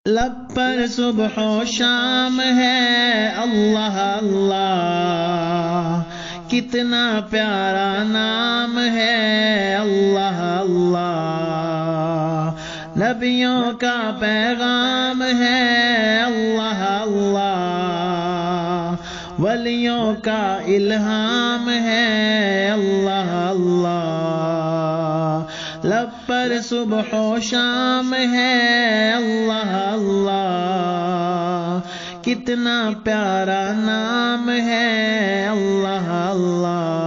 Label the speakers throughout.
Speaker 1: لب پر صبح و شام ہے اللہ اللہ، کتنا پیارا نام ہے اللہ اللہ، نبیوں کا پیغام ہے اللہ اللہ، ولیوں کا الہام ہے اللہ اللہ، لب پر صبح و شام ہے اللہ اللہ، کتنا پیارا نام ہے اللہ اللہ،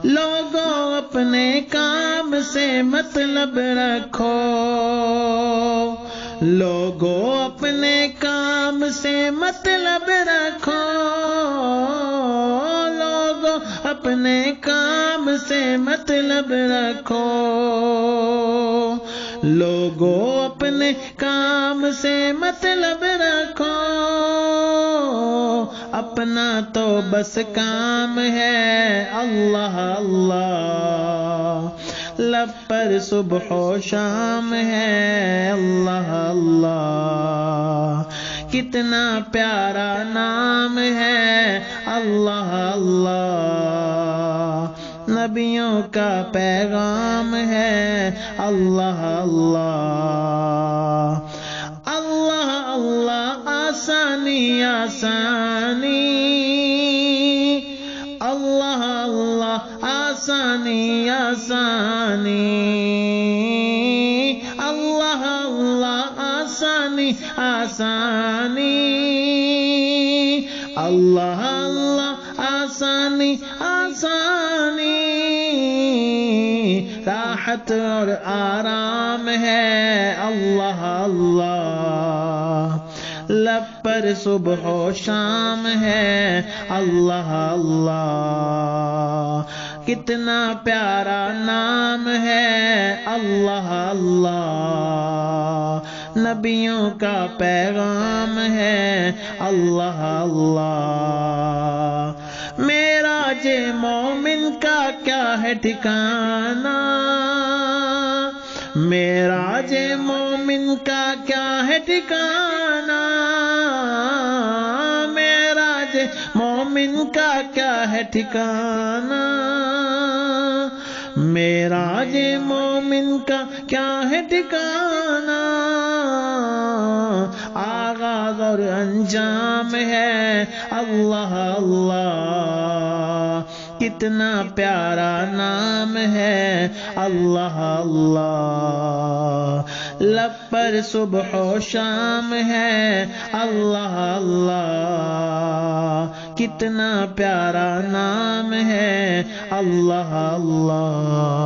Speaker 1: لوگوں اپنے کام سے مطلب رکھو، لوگوں اپنے کام سے مطلب رکھو، لوگوں اپنے کام سے مطلب رکھو، لوگوں اپنے کام سے مطلب رکھو، اپنا تو بس کام ہے اللہ اللہ، لب پر صبح و شام ہے اللہ اللہ، کتنا پیارا نام ہے اللہ اللہ، نبیوں کا پیغام ہے اللہ اللہ، اللہ اللہ آسانی آسانی، اللہ اللہ آسانی آسانی، اللہ اللہ آسانی آسانی، اللہ اللہ آسانی آسانی، راحت اور آرام ہے اللہ اللہ، لب پر صبح و شام ہے اللہ اللہ، کتنا پیارا نام ہے اللہ اللہ، نبیوں کا پیغام ہے اللہ اللہ، معراج مومن کا کیا ہے ٹھکانہ، معراج مومن کا کیا ہے ٹھکانہ، معراج مومن کا کیا ہے ٹھکانہ، معراج مومن کا کیا ہے ٹھکانہ، آغاز اور انجام ہے اللہ اللہ، کتنا پیارا نام ہے اللہ اللہ، لب پر صبح و شام ہے اللہ اللہ، کتنا پیارا نام ہے اللہ اللہ۔